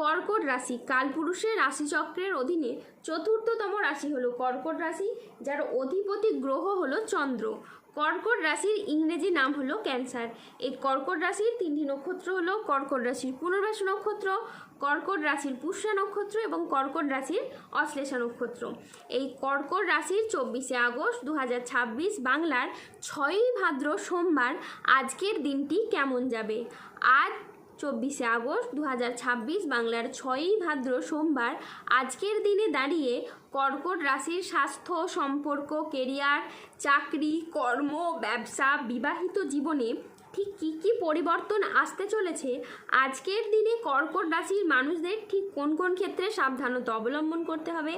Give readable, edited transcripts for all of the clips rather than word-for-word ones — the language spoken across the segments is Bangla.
কর্কট রাশি কালপুরুষের রাশিচক্রের অধীনে চতুর্থতম রাশি হলো কর্কট রাশি, যার অধিপতি গ্রহ হলো চন্দ্র। কর্কট রাশির ইংরেজি নাম হলো ক্যান্সার। এই কর্কট রাশির তিনটি নক্ষত্র হলো কর্কট রাশির পুনর্বাসু নক্ষত্র, কর্কট রাশির পুষ্যা নক্ষত্র এবং কর্কট রাশির অশ্লেষা নক্ষত্র। এই কর্কট রাশির 24শে আগস্ট 2026 বাংলার 6ই ভাদ্র সোমবার আজকের দিনটি কেমন যাবে। আজ 24শে আগস্ট 2026 বাংলার 6ই ভাদ্র সোমবার আজকের দিনে দাঁড়িয়ে কর্কট রাশির স্বাস্থ্য, সম্পর্ক, কেরিয়ার, চাকরি, কর্ম, ব্যবসা, বিবাহিত জীবনে ঠিক কী পরিবর্তন আসতে চলেছে, আজকের দিনে কর্কট রাশির মানুষদের ঠিক কোন কোন ক্ষেত্রে সাবধানতা অবলম্বন করতে হবে,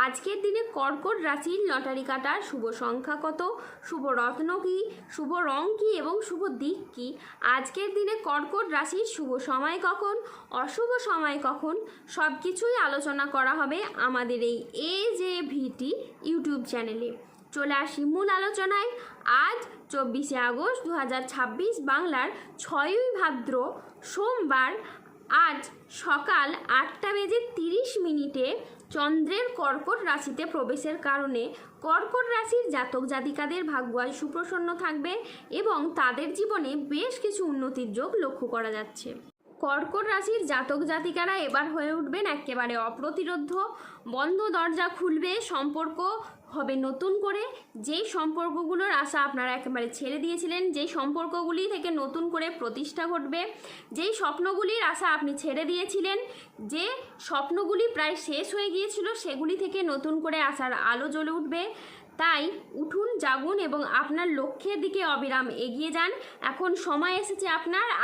আজকের দিনে কর্কট রাশির লটারি কাটার শুভ সংখ্যা কত, শুভ রত্ন কী, শুভ রং কী এবং শুভ দিক কী, আজকের দিনে কর্কট রাশির শুভ সময় কখন, অশুভ সময় কখন, সব কিছুই আলোচনা করা হবে আমাদের এই AJVT ইউটিউব চ্যানেলে। চলে আসি মূল আলোচনায়। আজ 24শে আগস্ট 2026 বাংলার 6ই ভাদ্র সোমবার আজ সকাল 8:30 চন্দ্রের কর্কট রাশিতে প্রবেশের কারণে কর্কট রাশির জাতক জাতিকাদের ভাগ্য আজ সুপ্রসন্ন থাকবে এবং তাদের জীবনে বেশ কিছু উন্নতির যোগ লক্ষ্য করা যাচ্ছে। কর্কট রাশির জাতক জাতিকারা এবার হয়ে উঠবেন একেবারে অপ্রতিরোধ্য। বন্ধ দরজা খুলবে, সম্পর্ক হবে নতুন করে। যেই সম্পর্কগুলোর আশা আপনারা একেবারে ছেড়ে দিয়েছিলেন, যেই সম্পর্কগুলি থেকে নতুন করে প্রতিষ্ঠা ঘটবে, যেই স্বপ্নগুলির আশা আপনি ছেড়ে দিয়েছিলেন, যে স্বপ্নগুলি প্রায় শেষ হয়ে গিয়েছিল, সেগুলি থেকে নতুন করে আশার আলো জ্বলে উঠবে। তাই উঠুন, জাগুন এবং আপনার লক্ষ্যের দিকে অবিরাম এগিয়ে যান। এখন সময় এসেছে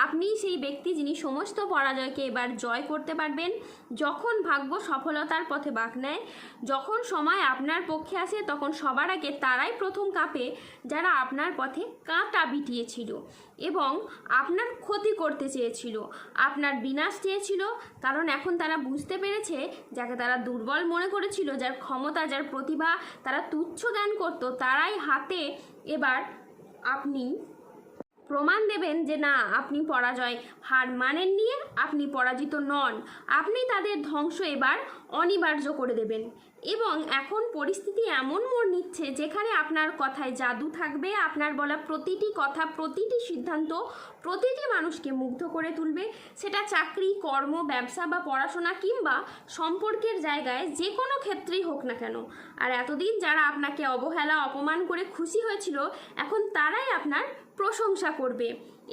আপনিই সেই ব্যক্তি যিনি সমস্ত পরাজয়কে এবার জয় করতে পারবেন। যখন ভাগ্য সফলতার পথে বাঁক নেয়, যখন সময় আপনার পক্ষে আসে, তখন সবার আগে তারাই প্রথম কাঁপে যারা আপনার পথে কাঁটা বিটিয়েছিল এবং আপনার ক্ষতি করতে চেয়েছিল, আপনার বিনাশ চেয়েছিল। কারণ এখন তারা বুঝতে পেরেছে, যাকে তারা দুর্বল মনে করেছিল, যার ক্ষমতা, যার প্রতিভা তারা তুচ্ছ জ্ঞান করতো, তারাই হাতে এবার আপনি প্রমাণ দেবেন যে না, আপনি পরাজয় হার মানেননি, আপনি পরাজিত নন। আপনি তাদের ধ্বংস এবার অনিবার্য করে দেবেন। এবং এখন পরিস্থিতি এমন মোড় নিচ্ছে যেখানে আপনার কথায় জাদু থাকবে। আপনার বলা প্রতিটি কথা, প্রতিটি সিদ্ধান্ত প্রতিটি মানুষকে মুগ্ধ করে তুলবে। সেটা চাকরি, কর্ম, ব্যবসা বা পড়াশোনা কিংবা সম্পর্কের জায়গায় যে কোনো ক্ষেত্রেই হোক না কেন। আর এতদিন যারা আপনাকে অবহেলা, অপমান করে খুশি হয়েছিল, এখন তারাই আপনার প্রশংসা করবে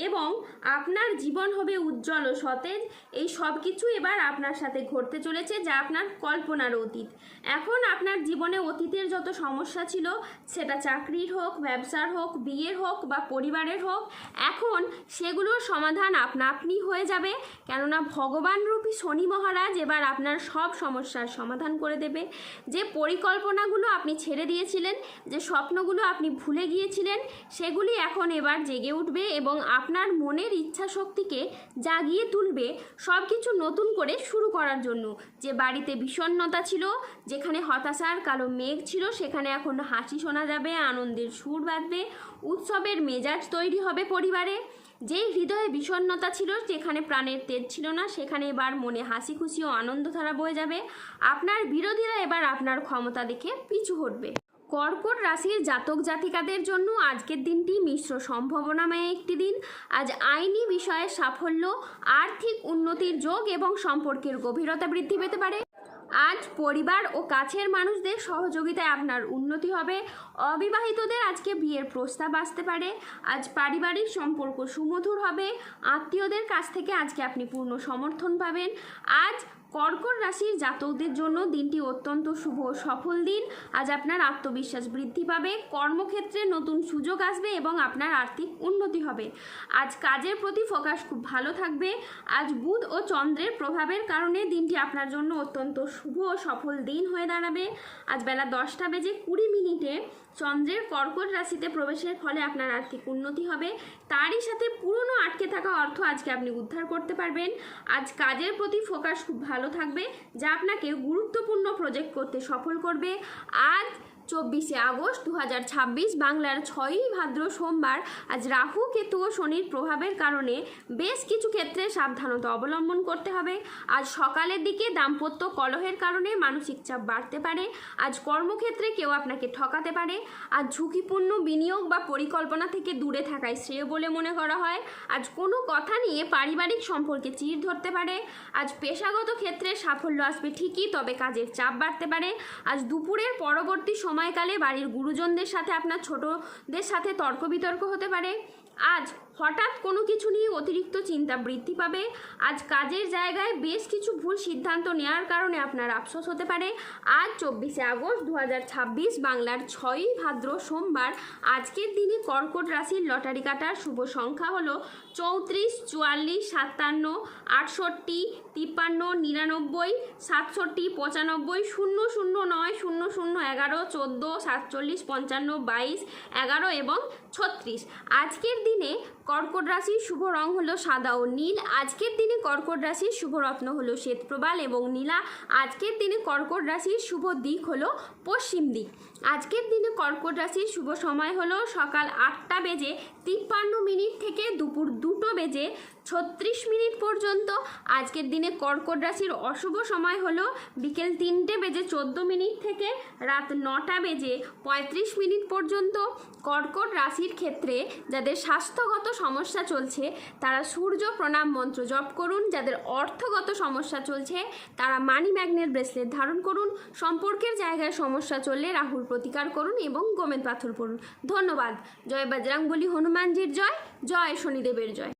এবং আপনার জীবন হবে উজ্জ্বল ও সতেজ। এই সব কিছু এবার আপনার সাথে ঘটতে চলেছে যা আপনার কল্পনার অতীত। এখন আপনার জীবনে অতীতের যত সমস্যা ছিল, সেটা চাকরির হোক, ব্যবসার হোক, বিয়ের হোক বা পরিবারের হোক, এখন সেগুলোর সমাধান আপনা আপনি হয়ে যাবে। কেননা ভগবান রূপী শনি মহারাজ এবার আপনার সব সমস্যার সমাধান করে দেবে। যে পরিকল্পনাগুলো আপনি ছেড়ে দিয়েছিলেন, যে স্বপ্নগুলো আপনি ভুলে গিয়েছিলেন, সেগুলি এখন এবার জেগে উঠবে এবং আপনার মনের ইচ্ছা শক্তিকে জাগিয়ে তুলবে সব কিছু নতুন করে শুরু করার জন্য। যে বাড়িতে বিষণ্ণতা ছিল, যেখানে হতাশার কালো মেঘ ছিল, সেখানে এখন হাসি শোনা যাবে, আনন্দের সুর বাজবে, উৎসবের মেজাজ তৈরি হবে পরিবারে। যেই হৃদয়ে বিষণ্ণতা ছিল, যেখানে প্রাণের তেজ ছিল না, সেখানে এবার মনে হাসি খুশি ও আনন্দধারা বয়ে যাবে। আপনার বিরোধীরা এবার আপনার ক্ষমতা দেখে পিছু হটবে। কর্কট রাশির জাতক জাতিকাদের জন্য আজকের দিনটি মিশ্র সম্ভাবনাময় একটি দিন। আজ আইনি বিষয়ে সাফল্য, আর্থিক উন্নতির যোগ এবং সম্পর্কের গভীরতা বৃদ্ধি পেতে পারে। আজ পরিবার ও কাছের মানুষদের সহযোগিতায় আপনার উন্নতি হবে। অবিবাহিতদের আজকে বিয়ের প্রস্তাব আসতে পারে। আজ পারিবারিক সম্পর্ক সুমধুর হবে। আত্মীয়দের কাছ থেকে আজকে আপনি পূর্ণ সমর্থন পাবেন। আজ কর্কট রাশির জাতকদের জন্য দিনটি অত্যন্ত শুভ ও সফল দিন। আজ আপনার আত্মবিশ্বাস বৃদ্ধি পাবে, কর্মক্ষেত্রে নতুন সুযোগ আসবে এবং আপনার আর্থিক উন্নতি হবে। আজ কাজের প্রতি ফোকাস খুব ভালো থাকবে। আজ বুধ ও চন্দ্রের প্রভাবের কারণে দিনটি আপনার জন্য অত্যন্ত শুভ ও সফল দিন হয়ে দাঁড়াবে। আজ বেলা 10:20 চন্দ্রের কর্কট রাশিতে প্রবেশের ফলে আপনার আর্থিক উন্নতি হবে। তারই সাথে পুরনো আটকে থাকা অর্থ আজকে আপনি উদ্ধার করতে পারবেন। আজ কাজের প্রতি ফোকাস খুব ভালো থাকবে, যা আপনাকে গুরুত্বপূর্ণ প্রজেক্ট করতে সফল করবে। আজ 24শে আগস্ট 2026 বাংলার 6ই ভাদ্র সোমবার। আজ রাহু কেতু ও শনির প্রভাবের কারণে বেশ কিছু ক্ষেত্রে সাবধানতা অবলম্বন করতে হবে। আজ সকালের দিকে দাম্পত্য কলহের কারণে মানসিক চাপ বাড়তে পারে। আজ কর্মক্ষেত্রে কেউ আপনাকে ঠকাতে পারে। আজ ঝুঁকিপূর্ণ বিনিয়োগ বা পরিকল্পনা থেকে দূরে থাকাই শ্রেয় বলে মনে করা হয়। আজ কোনো কথা নিয়ে পারিবারিক সম্পর্কে চিড় ধরতে পারে। আজ পেশাগত ক্ষেত্রে সাফল্য আসবে ঠিকই, তবে কাজের চাপ বাড়তে পারে। আজ দুপুরের পরবর্তী সময়কালে বাড়ির গুরুজনদের সাথে আপনার ছোটদের সাথে তর্ক বিতর্ক হতে পারে। আজ হঠাৎ কোনো কিছু নিয়ে অতিরিক্ত চিন্তা বৃদ্ধি পাবে। আজ কাজের জায়গায় বেশ কিছু ভুল সিদ্ধান্ত নেওয়ার কারণে আপনার আফসোস হতে পারে। আজ 24শে আগস্ট 2026 বাংলার 6ই ভাদ্র সোমবার। আজকের দিনে কর্কট রাশির লটারি কাটার শুভ সংখ্যা হলো 34, 44, 57, 68, 53, 99, 67, 95, 009, 00, 11, 14, 47, 55, 22, 11 এবং 36। আজকের দিনে কর্কট রাশির শুভ রং হলো সাদা ও নীল। আজকের দিনে কর্কট রাশির শুভ রত্ন হলো শ্বেতপ্রবাল এবং নীলা। আজকের দিনে কর্কট রাশির শুভ দিক হলো পশ্চিম দিক। আজকের দিনে কর্কট রাশির শুভ সময় হলো সকাল 8:53 থেকে দুপুর 2:36 পর্যন্ত। আজকের দিনে কর্কট রাশির অশুভ সময় হলো বিকেল 3:14 থেকে রাত 9:35 পর্যন্ত। কর্কট রাশির ক্ষেত্রে যাদের স্বাস্থ্যগত সমস্যা চলছে তারা সূর্য প্রণাম মন্ত্র জপ করুন। যাদের অর্থগত সমস্যা চলছে তারা মানি ম্যাগনেট ব্রেসলেট ধারণ করুন। সম্পর্কের জায়গায় সমস্যা চললে রাহুর প্রতিকার করুন এবং গোমেদ পাথর পড়ুন। ধন্যবাদ। জয় বজরংবলী, হনুমানজির জয়, জয় শনিদেবের জয়।